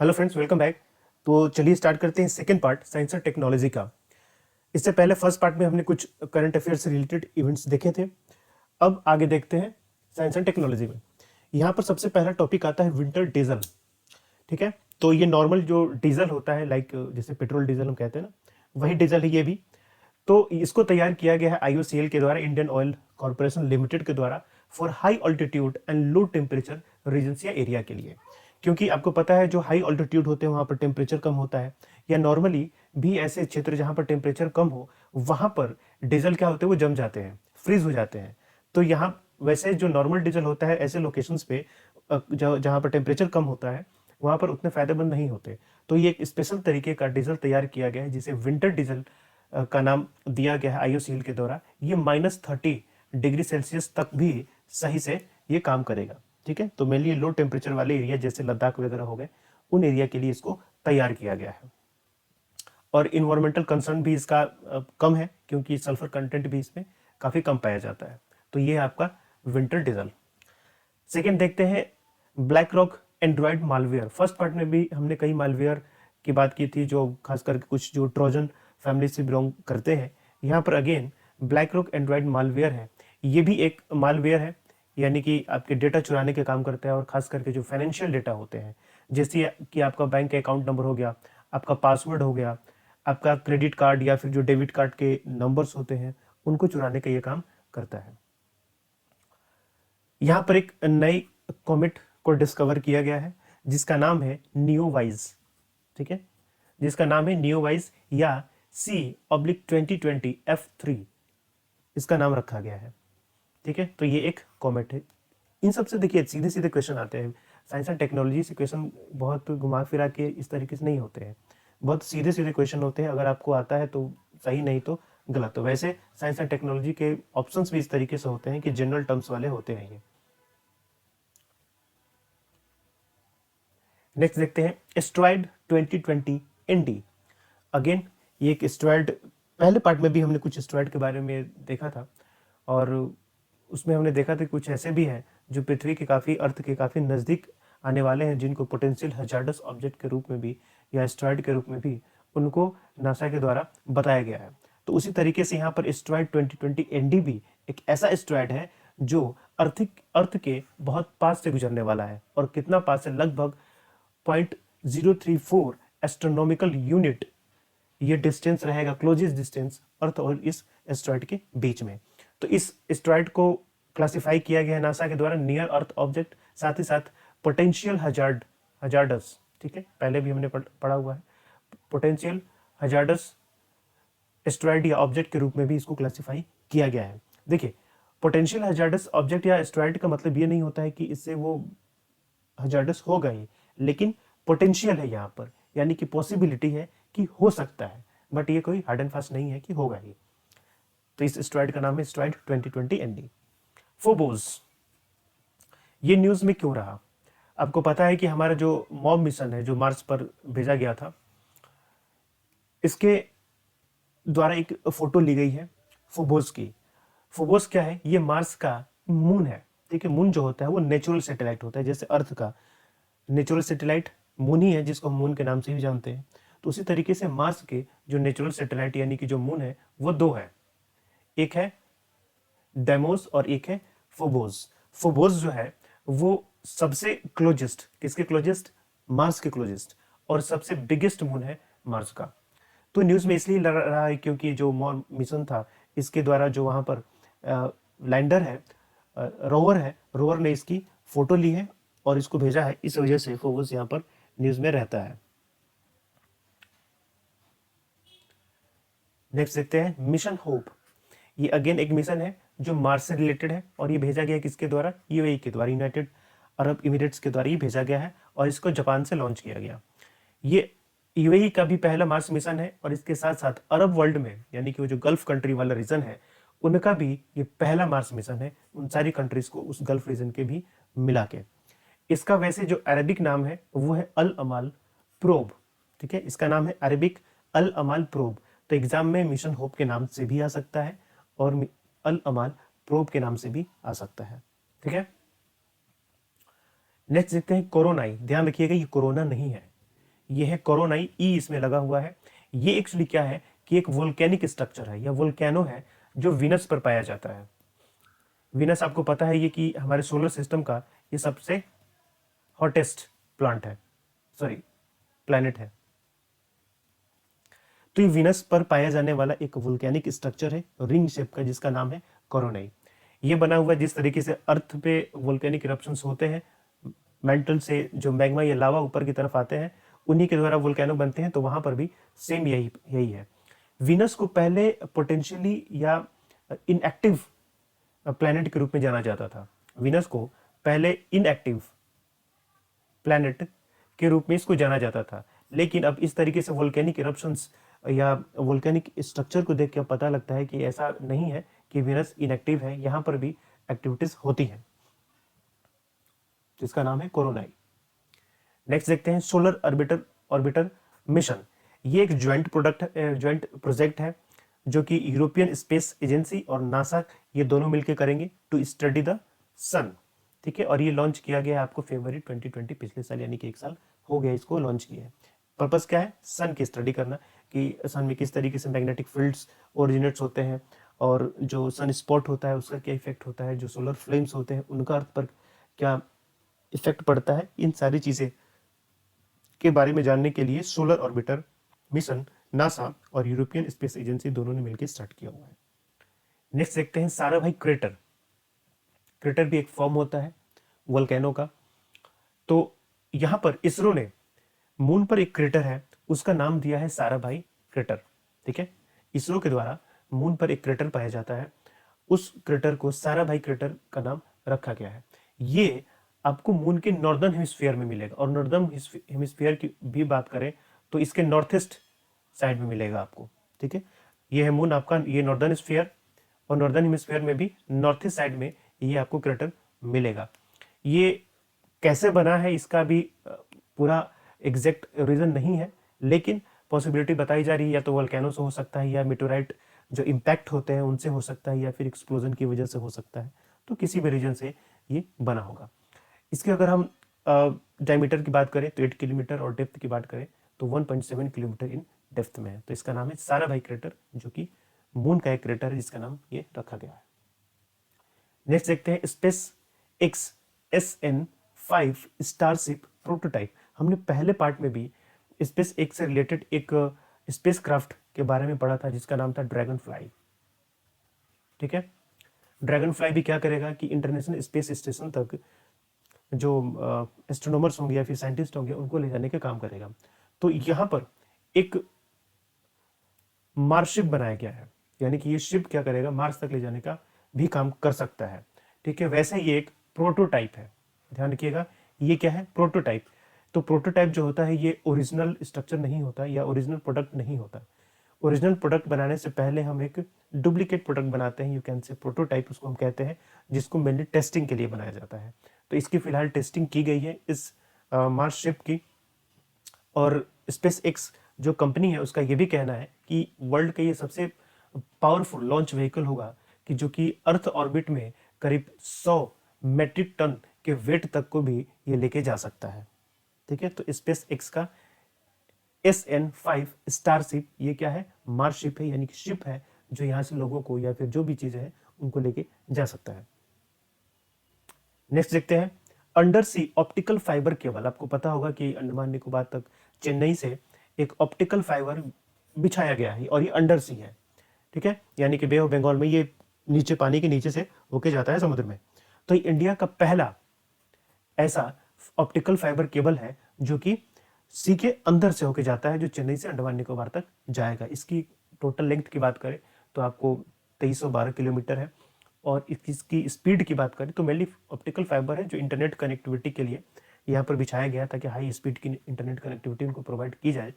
Hello friends, welcome back. तो चलिए start करते हैं सेकंड पार्ट साइंस और टेक्नोलॉजी का। इससे पहले फर्स्ट पार्ट में हमने कुछ करंट अफेयर से रिलेटेड इवेंट्स देखे थे। अब आगे देखते हैं साइंस एंड टेक्नोलॉजी में। यहाँ पर सबसे पहला टॉपिक आता है विंटर डीजल। ठीक है, तो ये नॉर्मल जो डीजल होता है, लाइक जैसे पेट्रोल डीजल हम कहते हैं ना, वही डीजल है ये भी। तो इसको तैयार किया गया है आईओसीएल के द्वारा, इंडियन ऑयल कॉर्पोरेशन लिमिटेड के द्वारा, for high altitude and low temperature regions या एरिया के लिए। क्योंकि आपको पता है जो हाई ऑल्टीट्यूड होते हैं वहाँ पर टेम्परेचर कम होता है, या नॉर्मली भी ऐसे क्षेत्र जहाँ पर टेम्परेचर कम हो वहाँ पर डीजल क्या होते हैं, वो जम जाते हैं, फ्रीज हो जाते हैं। तो यहाँ वैसे जो नॉर्मल डीजल होता है ऐसे लोकेशंस पे जहाँ पर टेम्परेचर कम होता है वहाँ पर उतने फायदेमंद नहीं होते। तो ये एक स्पेशल तरीके का डीजल तैयार किया गया है जिसे विंटर डीजल का नाम दिया गया है आईओसीएल के द्वारा। ये -30 डिग्री सेल्सियस तक भी सही से ये काम करेगा। ठीक है, तो मेनली लो टेम्परेचर वाले एरिया जैसे लद्दाख वगैरह हो गए, उन एरिया के लिए इसको तैयार किया गया है। और इन्वायरमेंटल कंसर्न भी इसका कम है, क्योंकि सल्फर कंटेंट भी इसमें काफ़ी कम पाया जाता है। तो ये है आपका विंटर डीजल। सेकेंड देखते हैं black rock Android malware. First part में भी हमने कई मालवेयर की बात की थी, जो खास करके कुछ जो ट्रोजन फैमिली से बिलोंग करते हैं। यहाँ पर again black rock Android malware है। ये भी एक मालवेयर है, यानी कि आपके डेटा चुराने के काम करता है, और खास करके जो फाइनेंशियल डेटा होते हैं, जैसे कि आपका बैंक अकाउंट नंबर हो गया, आपका पासवर्ड हो गया, आपका क्रेडिट कार्ड या फिर जो डेबिट कार्ड के नंबर्स होते हैं, उनको चुराने का ये काम करता है। यहाँ पर एक नई कॉमेट को डिस्कवर किया गया है जिसका नाम है नियोवाइज। ठीक है, जिसका नाम है नियोवाइज या C/2020 इसका नाम रखा गया है। ठीक है, तो ये एक कॉमेट है। इन सबसे देखिए सीधे सीधे क्वेश्चन आते हैं। साइंस एंड टेक्नोलॉजी से क्वेश्चन बहुत घुमा फिरा के इस तरीके से नहीं होते हैं, बहुत सीधे सीधे क्वेश्चन होते हैं। अगर आपको आता है तो सही, नहीं तो गलत। तो वैसे साइंस एंड टेक्नोलॉजी के ऑप्शंस भी इस तरीके से होते हैं कि जनरल टर्म्स वाले होते हैं ये। नेक्स्ट देखते हैं एस्ट्रॉयड 2020 ND। अगेन ये एक एस्ट्रॉयड, पहले पार्ट में भी हमने कुछ एस्ट्रॉयड के बारे में देखा था, और उसमें हमने देखा था कुछ ऐसे भी हैं जो पृथ्वी के काफ़ी, अर्थ के काफ़ी नज़दीक आने वाले हैं, जिनको पोटेंशियल हजार्डस ऑब्जेक्ट के रूप में भी या एस्ट्रॉयड के रूप में भी उनको नासा के द्वारा बताया गया है। तो उसी तरीके से यहाँ पर एस्ट्रॉयड 2020 ND भी एक ऐसा एस्ट्रॉयड है जो अर्थ के बहुत पास से गुजरने वाला है। और कितना पास है, लगभग 0.034 एस्ट्रोनॉमिकल यूनिट ये डिस्टेंस रहेगा, क्लोजेस्ट डिस्टेंस अर्थ और इस एस्ट्रॉयड के बीच में। तो इस एस्ट्रॉयड को क्लासिफाई किया गया है नासा के द्वारा नियर अर्थ ऑब्जेक्ट, साथ ही साथ पोटेंशियल हजार्डस। ठीक है, पहले भी हमने पढ़ा हुआ है, पोटेंशियल हजार्डस एस्ट्रॉयड या ऑब्जेक्ट के रूप में भी इसको क्लासिफाई किया गया है। देखिए, पोटेंशियल हजार्डस ऑब्जेक्ट या एस्ट्रॉयड का मतलब ये नहीं होता है कि इससे वो हजार्डस होगा ही, लेकिन पोटेंशियल है यहाँ पर, यानी कि पॉसिबिलिटी है कि हो सकता है, बट ये कोई हार्ड एंड फास्ट नहीं है कि होगा ही। तो इस एस्ट्रॉयड का नाम है एस्ट्रॉयड 2020 ND। फोबोस, ये न्यूज में क्यों रहा? आपको पता है कि हमारा जो मॉब मिशन है जो मार्स पर भेजा गया था, इसके द्वारा एक फोटो ली गई है फोबोस की। फोबोस क्या है? ये मार्स का मून है। ठीक है, मून जो होता है वो नेचुरल सैटेलाइट होता है, जैसे अर्थ का नेचुरल सैटेलाइट मून ही है, जिसको हम मून के नाम से भी जानते हैं। तो उसी तरीके से मार्स के जो नेचुरल सैटेलाइट यानी कि जो मून है वो दो है, एक है डेमोस और एक है फोबोस। फोबोस जो है वो सबसे क्लोजेस्ट, किसके क्लोजेस्ट? मार्स के क्लोजेस्ट, और सबसे बिगेस्ट मून है मार्स का। तो न्यूज़ में इसलिए लग रहा है क्योंकि जो मॉन मिशन था इसके द्वारा जो वहाँ पर लैंडर है, रोवर है, रोवर ने इसकी फोटो ली है और इसको भेजा है, इस वजह से फोबोस यहाँ पर न्यूज़ में रहता है। नेक्स्ट देखते हैं मिशन होप। ये अगेन एक मिशन है जो मार्स से रिलेटेड है, और ये भेजा गया किसके द्वारा? यूएई के द्वारा, यूनाइटेड अरब इमिरेट्स के द्वारा ये भेजा गया है, और इसको जापान से लॉन्च किया गया। ये यूएई का भी पहला मार्स मिशन है, और इसके साथ साथ अरब वर्ल्ड में, यानी कि वो जो गल्फ कंट्री वाला रीजन है, उनका भी ये पहला मार्स मिशन है, उन सारी कंट्रीज को उस गल्फ रीजन के भी मिला के। इसका वैसे जो अरबिक नाम है वो है अल अमाल प्रोब। ठीक है, इसका नाम है अरबिक अल अमाल प्रोब। तो एग्जाम में मिशन होप के नाम से भी आ सकता है और अल अमाल प्रोब के नाम से भी आ सकता है। ठीक है, नेक्स्ट देखते हैं कोरोनाई। ध्यान रखिएगा ये कोरोना नहीं है, ये है कोरोनाई, ई इसमें लगा हुआ है। ये एक्चुअली क्या है कि एक वोल्केनिक स्ट्रक्चर है या वोल्केनो है जो विनस पर पाया जाता है। विनस आपको पता है ये कि हमारे सोलर सिस्टम का ये सबसे हॉटेस्ट प्लांट है, सॉरी प्लैनेट है। तो ये विनस पर पाया जाने वाला एक वोल्केनिक स्ट्रक्चर है रिंग शेप का, जिसका नाम है कोरोनाई। ये बना हुआ जिस तरीके से अर्थ पे वोल्केनिक इरप्शंस होते हैं, मेंटल से जो मैग्मा या लावा ऊपर की तरफ आते हैं, उन्हीं के द्वारा वोल्केनो बनते हैं, तो वहां पर भी सेम यही यही है। विनस को पहले पोटेंशियली या इनएक्टिव प्लैनेट के रूप में जाना जाता था। विनस को पहले इनएक्टिव प्लैनेट के रूप में इसको जाना जाता था, लेकिन अब इस तरीके से वोल्केनिक इरप्शंस या वोल्केनिक स्ट्रक्चर को देख के पता लगता है कि ऐसा नहीं है कि विनस इनएक्टिव है, यहां पर भी एक्टिविटीज होती हैं, जिसका नाम है कोरोनाई। नेक्स्ट देखते हैं सोलर ऑर्बिटर मिशन। ये एक ज्वाइंट प्रोजेक्ट है जो कि यूरोपियन स्पेस एजेंसी और नासा ये दोनों मिलकर करेंगे टू स्टडी द सन। ठीक है, और ये लॉन्च किया गया है आपको फरवरी 2020, पिछले साल, यानी कि 1 साल हो गया इसको लॉन्च किया है। पर्पस क्या है? सन की स्टडी करना कि सन में किस तरीके से मैग्नेटिक फील्ड्स ओरिजिनेट्स होते हैं और जो सन स्पॉट होता है उसका क्या इफेक्ट होता है, जो सोलर फ्लेम्स होते हैं उनका अर्थ पर क्या इफेक्ट पड़ता है, इन सारी चीजें के बारे में जानने के लिए सोलर ऑर्बिटर मिशन नासा और यूरोपियन स्पेस एजेंसी दोनों ने मिलकर स्टार्ट किया हुआ है। नेक्स्ट देखते हैं साराभाई क्रेटर। क्रेटर भी एक फॉर्म होता है वोल्केनो का। तो यहां पर इसरो ने मून पर एक क्रेटर है, उसका नाम दिया है साराभाई क्रेटर। ठीक है, इसरो के द्वारा मून पर एक क्रेटर पाया जाता है, उस क्रेटर को साराभाई क्रेटर का नाम रखा गया है। ये आपको मून के नॉर्दर्न हेमिस्फीयर में मिलेगा, और नॉर्दर्न हेमिस्फीयर की भी बात करें तो इसके नॉर्थ ईस्ट साइड में मिलेगा आपको। ठीक है, ये है मून आपका, ये नॉर्दर्न हेमिस्फीयर, और नॉर्दर्न हेमिस्फीयर में भी नॉर्थ ईस्ट साइड में ये आपको क्रेटर मिलेगा। ये कैसे बना है इसका भी पूरा एग्जैक्ट रीजन नहीं है, लेकिन पॉसिबिलिटी बताई जा रही है, या तो वोल्केनो से हो सकता है, या मेटेराइट जो इम्पैक्ट होते हैं उनसे हो सकता है, या फिर एक्सप्लोजन की वजह से हो सकता है। तो किसी भी रीजन से ये बना होगा। इसके अगर हम डायमीटर की बात करें तो 8 किलोमीटर, और डेप्थ की बात करें तो 1.7 किलोमीटर इन डेप्थ में है। तो इसका नाम है साराभाई क्रेटर, जो कि मून का एक क्रेटर है जिसका नाम ये रखा गया है। नेक्स्ट देखते हैं space x SN5 starship prototype. हमने पहले पार्ट में भी स्पेस एक्स से रिलेटेड एक स्पेस क्राफ्ट के बारे में पढ़ा था जिसका नाम था ड्रैगन फ्लाई। ठीक है, ड्रैगन फ्लाई भी क्या करेगा कि इंटरनेशनल स्पेस स्टेशन तक जो एस्ट्रोनॉमर्स होंगे या फिर साइंटिस्ट होंगे उनको ले जाने का काम करेगा। तो यहाँ पर एक मार्स शिप बनाया गया है, यानी कि ये शिप क्या करेगा, मार्स तक ले जाने का भी काम कर सकता है। ठीक है, वैसे ये एक प्रोटोटाइप है, ध्यान रखिएगा, ये क्या है, प्रोटोटाइप। तो प्रोटोटाइप जो होता है ये ओरिजिनल स्ट्रक्चर नहीं होता या ओरिजिनल प्रोडक्ट नहीं होता। ओरिजिनल प्रोडक्ट बनाने से पहले हम एक डुप्लीकेट प्रोडक्ट बनाते हैं, यू कैन से प्रोटोटाइप उसको हम कहते हैं, जिसको मेनली टेस्टिंग के लिए बनाया जाता है। तो इसकी फिलहाल टेस्टिंग की गई है इस मार्स शिप की। और स्पेस एक्स जो कंपनी है उसका ये भी कहना है कि वर्ल्ड का ये सबसे पावरफुल लॉन्च व्हीकल होगा कि जो कि अर्थ ऑर्बिट में करीब 100 मेट्रिक टन के वेट तक को भी ये लेके जा सकता है। ठीक है, तो स्पेस एक्स का SN5 स्टारशिप ये क्या है, मार्स शिप है, यानी कि शिप है जो यहाँ से लोगों को या फिर जो भी चीजें हैं उनको लेके जा सकता है। नेक्स्ट देखते हैं अंडर सी ऑप्टिकल फाइबर केबल। आपको पता होगा कि अंडमान निकोबार तक चेन्नई से एक ऑप्टिकल फाइबर बिछाया गया है और ये अंडर सी है। ठीक है, यानी कि बे ऑफ बंगाल में ये नीचे पानी के नीचे से होके जाता है समुद्र में। तो ये इंडिया का पहला ऐसा ऑप्टिकल फाइबर केबल है जो कि सी के अंदर से होके जाता है, जो चेन्नई से अंडमान निकोबार तक जाएगा। इसकी टोटल लेंथ की बात करें तो आपको 2312 किलोमीटर है, और इसकी स्पीड की बात करें तो मेनली ऑप्टिकल फाइबर है जो इंटरनेट कनेक्टिविटी के लिए यहाँ पर बिछाया गया ताकि हाई स्पीड की इंटरनेट कनेक्टिविटी उनको प्रोवाइड की जाए।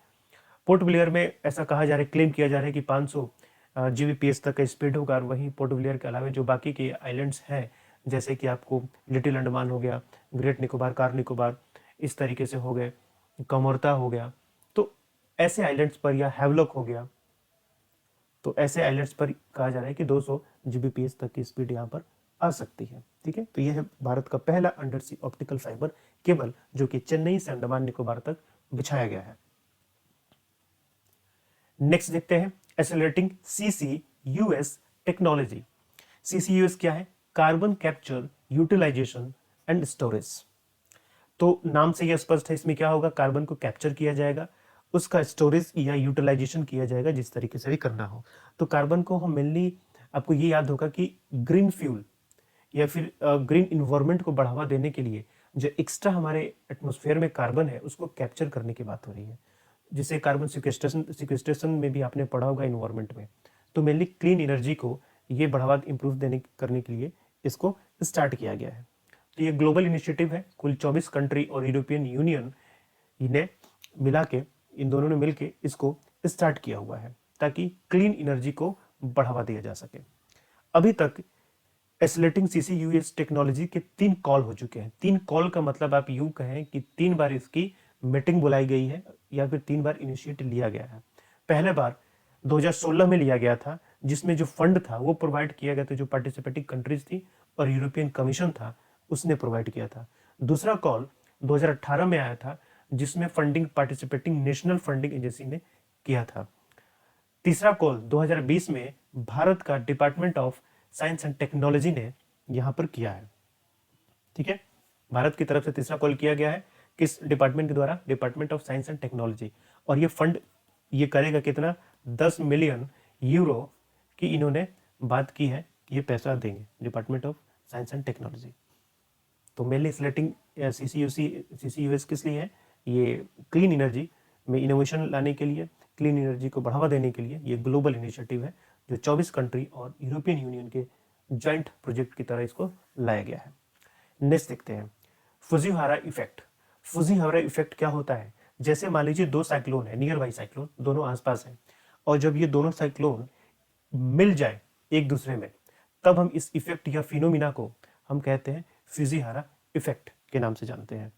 पोर्ट ब्लेयर में ऐसा कहा जा रहा है, क्लेम किया जा रहा है कि 500 Gbps तक का स्पीड होगा। और वहीं पोर्ट ब्लेयर के अलावा जो बाकी के आइलैंड्स हैं, जैसे कि आपको लिटिल अंडमान हो गया, ग्रेट निकोबार, कार निकोबार, इस तरीके से हो गए, कमोरता हो गया, तो ऐसे आइलैंड्स पर, या हैवलॉक हो गया, तो ऐसे आइलैंड्स पर कहा जा रहा है कि 200 Gbps तक की स्पीड यहाँ पर आ सकती है। ठीक है, तो यह है भारत का पहला अंडर सी ऑप्टिकल फाइबर केबल जो कि चेन्नई से अंडमान निकोबार तक बिछाया गया है। नेक्स्ट देखते हैं एक्सेलरेटिंग CCUS टेक्नोलॉजी। CCUS क्या है? Carbon capture utilization and storage. तो नाम से यह स्पष्ट है, इसमें क्या होगा, कार्बन को कैप्चर किया जाएगा, उसका स्टोरेज या यूटिलाइजेशन किया जाएगा, जिस तरीके से भी करना हो। तो कार्बन को हम मेनली, आपको ये याद होगा कि ग्रीन फ्यूल या फिर ग्रीन इन्वायरमेंट को बढ़ावा देने के लिए जो एक्स्ट्रा हमारे एटमॉस्फेयर में कार्बन है उसको कैप्चर करने की बात हो रही है, जिसे कार्बन सिक्वेस्ट्रेशन में भी आपने पढ़ा होगा इन्वायरमेंट में। तो मेनली क्लीन एनर्जी को ये बढ़ावा इंप्रूव देने करने के लिए इसको स्टार्ट किया गया है। तो ये ग्लोबल इनिशिएटिव है, कुल 24 कंट्री और यूरोपियन यूनियन ने मिला के, इन दोनों ने मिलके इसको स्टार्ट किया हुआ है ताकि क्लीन एनर्जी को बढ़ावा दिया जा सके। अभी तक एक्सेलरेटिंग CCUS टेक्नोलॉजी के 3 कॉल हो चुके हैं। 3 कॉल का मतलब आप यूं कहें कि 3 बार इसकी मीटिंग बुलाई गई है या फिर 3 बार इनिशिएटिव लिया गया है। पहले बार 2016 में लिया गया था, जिसमें जो फंड था वो प्रोवाइड किया गया था, जो पार्टिसिपेटिंग कंट्रीज थी और यूरोपियन कमीशन था उसने प्रोवाइड किया था। दूसरा कॉल 2018 में आया था, जिसमें funding participating national funding agency ने किया था। तीसरा कॉल 2020 में भारत का department of science and technology ने यहां पर किया है। ठीक है, भारत की तरफ से तीसरा कॉल किया गया है, किस डिपार्टमेंट के द्वारा? Department of science and technology. और ये फंड ये करेगा कितना? 10 मिलियन यूरो की इन्होंने बात की है, ये पैसा देंगे department of science and technology. तो मेनली स्लेटिंग CCUS किस लिए है? ये क्लीन एनर्जी में इनोवेशन लाने के लिए, क्लीन एनर्जी को बढ़ावा देने के लिए ये ग्लोबल इनिशिएटिव है, जो 24 कंट्री और यूरोपियन यूनियन के जॉइंट प्रोजेक्ट की तरह इसको लाया गया है। नेक्स्ट देखते हैं फुजीहारा इफेक्ट। फुजीहारा इफेक्ट क्या होता है? जैसे मान लीजिए 2 साइक्लोन है, नियर बाई साइक्लोन, दोनों आसपास हैं, और जब ये दोनों साइक्लोन मिल जाए एक दूसरे में, तब हम इस इफेक्ट या फिनोमिना को हम कहते हैं फुजीहारा इफेक्ट के नाम से जानते हैं।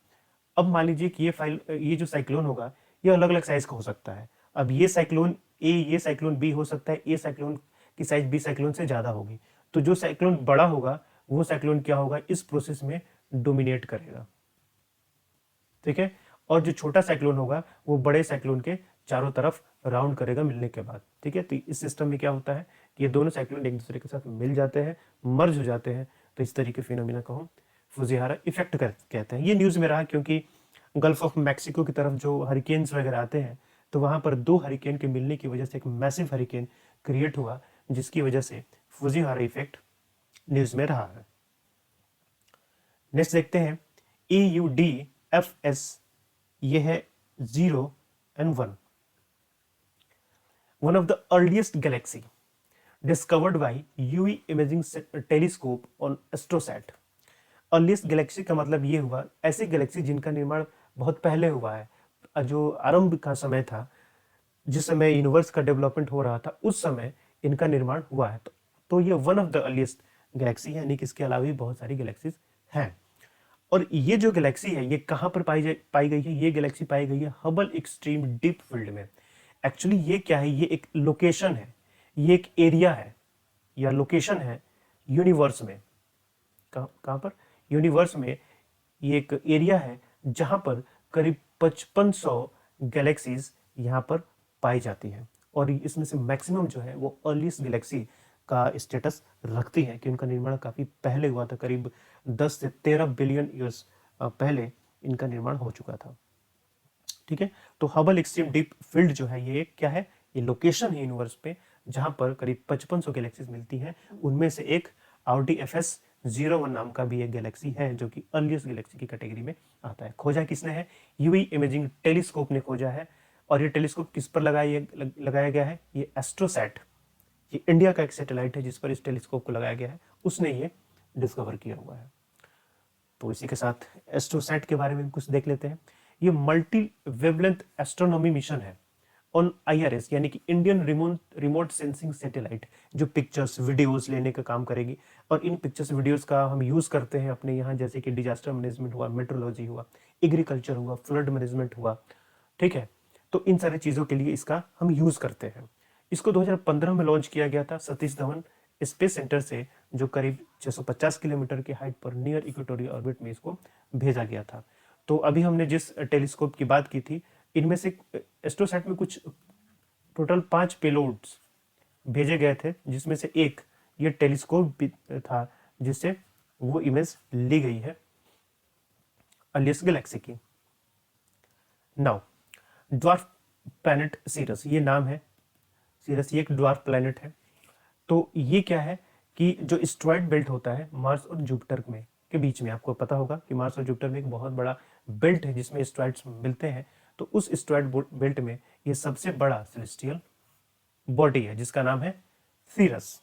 अब मान लीजिए कि ये जो साइक्लोन होगा ये अलग अलग साइज का हो सकता है। अब ये साइक्लोन ए, ये साइक्लोन बी हो सकता है, ए साइक्लोन की साइज बी साइक्लोन से ज्यादा होगी। तो जो साइक्लोन बड़ा होगा वो साइक्लोन क्या होगा? इस प्रोसेस में डोमिनेट करेगा। ठीक है, और जो छोटा साइक्लोन होगा वो बड़े साइक्लोन के चारों तरफ राउंड करेगा मिलने के बाद। ठीक है, तो इस सिस्टम में क्या होता है कि ये दोनों साइक्लोन एक दूसरे के साथ मिल जाते हैं, मर्ज हो जाते हैं, तो इस तरीके फिनोमिना को हम फुजीहारा इफेक्ट कहते हैं। ये न्यूज में रहा क्योंकि गल्फ ऑफ मैक्सिको की तरफ जो हरिकेन्स वगैरह आते हैं, तो वहां पर 2 हरिकेन के मिलने की वजह से एक मैसिव हरिकेन क्रिएट हुआ, जिसकी वजह से फुजीहारा इफेक्ट न्यूज में रहा है। नेक्स्ट देखते हैं EUDFS, ये है 0 and 1, one of the earliest Galaxy discovered by UV imaging telescope on AstroSat. Earliest Galaxy का मतलब ये हुआ ऐसी गैलेक्सी जिनका निर्माण बहुत पहले हुआ है, जो आरंभ का समय था, जिस समय यूनिवर्स का डेवलपमेंट हो रहा था, उस समय इनका निर्माण हुआ है। तो ये one of the earliest Galaxy है, यानी कि इसके अलावा भी बहुत सारी गैलेक्सीज हैं। और ये जो गैलेक्सी है ये कहाँ पर पाई गई है? ये गैलेक्सी पाई गई है हबल एक्सट्रीम डीप फील्ड में। एक्चुअली ये क्या है? ये एक लोकेशन है, ये एक एरिया है या लोकेशन है यूनिवर्स में। कहाँ पर? यूनिवर्स में ये एक एरिया है जहां पर करीब 5500 गैलेक्सीज यहाँ पर पाई जाती है, और इसमें से मैक्सिमम जो है वो अर्लीस्ट गैलेक्सी का स्टेटस रखती है कि उनका निर्माण काफी पहले हुआ था, करीब 10 से 13 बिलियन ईयर्स पहले इनका निर्माण हो चुका था। ठीक है, तो हबल एक्सट्रीम डीप फील्ड जो है ये क्या है? ये लोकेशन है यूनिवर्स पे जहां पर करीब 5500 गैलेक्सीज मिलती हैं। उनमें से एक RDFS 01 नाम का भी एक गैलेक्सी है, जो कि अर्लीस्ट गैलेक्सी की कैटेगरी में आता है। खोजा किसने है? UV इमेजिंग टेलीस्कोप ने खोजा है। और ये टेलीस्कोप किस पर लगाया गया है? ये एस्ट्रोसैट, ये इंडिया का एक सैटेलाइट है जिस पर इस टेलीस्कोप को लगाया गया है, उसने ये डिस्कवर किया हुआ है। तो इसी के साथ एस्ट्रोसैट के बारे में कुछ देख लेते हैं। ये मल्टी वेवलेंथ एस्ट्रोनॉमी मिशन है ऑन IRS, यानी कि इंडियन रिमोट सेंसिंग सैटेलाइट, जो पिक्चर्स वीडियोस लेने का काम करेगी। और इन पिक्चर्स वीडियोस का हम यूज करते हैं अपने यहाँ, जैसे कि डिजास्टर मैनेजमेंट हुआ, मेट्रोलॉजी हुआ, एग्रीकल्चर हुआ, फ्लड मैनेजमेंट हुआ। ठीक है, तो इन सारी चीजों के लिए इसका हम यूज करते हैं। इसको 2015 में लॉन्च किया गया था सतीश धवन स्पेस सेंटर से, जो करीब 650 किलोमीटर की हाइट पर नियर इक्वेटोरियल ऑर्बिट में इसको भेजा गया था। तो अभी हमने जिस टेलीस्कोप की बात की थी, इनमें से एस्ट्रोसैट में कुछ टोटल 5 पेलोड्स भेजे गए थे, जिसमें से एक ये टेलीस्कोप भी था जिससे वो इमेज ली गई है अर्लीस्ट गैलेक्सी की। नाउ ड्वार्फ प्लैनेट सीरस, ये नाम है सीरस, ये एक ड्वार्फ प्लैनेट है। तो ये क्या है कि जो एस्टेरॉयड बेल्ट होता है मार्स और जुपिटर में के बीच में, आपको पता होगा कि मार्स और जुपिटर में एक बहुत बड़ा बेल्ट है जिसमें एस्टेरॉयड्स मिलते हैं। तो उस एस्टेरॉयड बेल्ट में ये सबसे बड़ा सेलेस्टियल बॉडी है जिसका नाम है सीरस।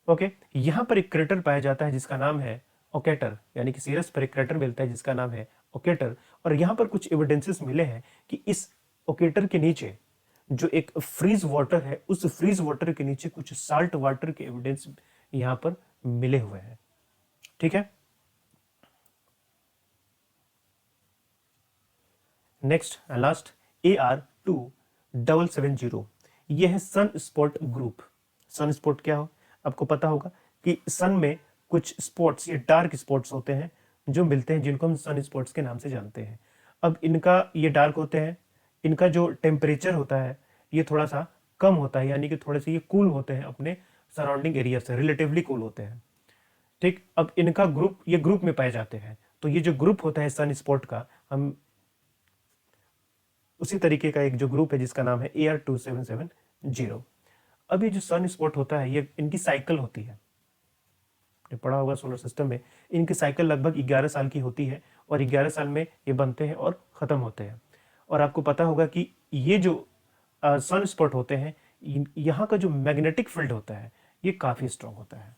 ओके, यहाँ पर एक क्रेटर पाया जाता है जिसका नाम है ओकेटर, यानी कि सीरस पर एक क्रेटर मिलता है जिसका नाम है ओकेटर। और यहाँ पर कुछ एविडेंसेस मिले हैं कि इस ओकेटर के नीचे जो एक फ्रीज वाटर है, उस फ्रीज वाटर के नीचे कुछ साल्ट वाटर के एविडेंस यहाँ पर मिले हुए हैं। ठीक है, नेक्स्ट लास्ट AR2770, यह है sunspot group. Sunspot क्या हो, आपको पता होगा कि सन में कुछ स्पॉट्स, ये डार्क स्पॉट्स होते हैं जो मिलते हैं, जिनको हम सन स्पॉट्स के नाम से जानते हैं। अब इनका, ये डार्क होते हैं, इनका जो टेम्परेचर होता है ये थोड़ा सा कम होता है, यानी कि थोड़े से ये कूल होते हैं अपने सराउंडिंग एरिया से, रिलेटिवली कूल होते हैं। ठीक, अब इनका ग्रुप, ये ग्रुप में पाए जाते हैं। तो ये जो ग्रुप होता है सन स्पॉट का, हम उसी तरीके का एक जो ग्रुप है जिसका नाम है AR2770। अब ये जो सन स्पॉट होता है, ये इनकी साइकिल होती है, आपने पढ़ा होगा सोलर सिस्टम में, इनकी साइकिल लगभग 11 साल की होती है और 11 साल में ये बनते हैं और ख़त्म होते हैं। और आपको पता होगा कि ये जो सन स्पॉट होते हैं, यहाँ का जो मैग्नेटिक फील्ड होता है ये काफ़ी स्ट्रांग होता है।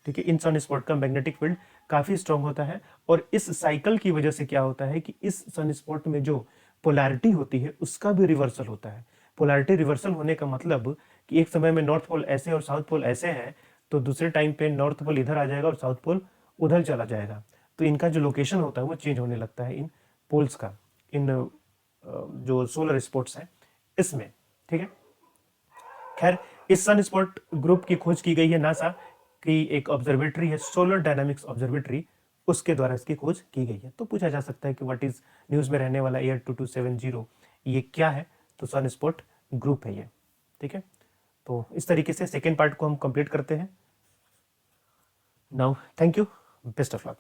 ठीक है, इन सन स्पॉट का मैग्नेटिक फील्ड काफ़ी स्ट्रांग होता है। और इस साइकिल की वजह से क्या होता है कि इस सन स्पॉट में जो पोलैरिटी होती है उसका भी रिवर्सल होता है। पोलैरिटी रिवर्सल होने का मतलब कि एक समय में नॉर्थ पोल ऐसे और साउथ पोल ऐसे हैं, तो दूसरे टाइम पे नॉर्थ पोल इधर आ जाएगा और साउथ पोल उधर चला जाएगा। तो इनका जो लोकेशन होता है वो चेंज होने लगता है इन पोल्स का, इन जो सोलर स्पॉट्स हैं इसमें। ठीक है, खैर इस सन स्पॉट ग्रुप की खोज की गई है नासा की एक ऑब्जर्वेटरी है, सोलर डायनामिक्स ऑब्जर्वेटरी, उसके द्वारा इसकी खोज की गई है। तो पूछा जा सकता है कि व्हाट इज न्यूज में रहने वाला AR2270, ये क्या है? तो सन स्पॉट ग्रुप है ये। ठीक है, तो इस तरीके से सेकेंड पार्ट को हम कंप्लीट करते हैं। Now thank you, best of luck.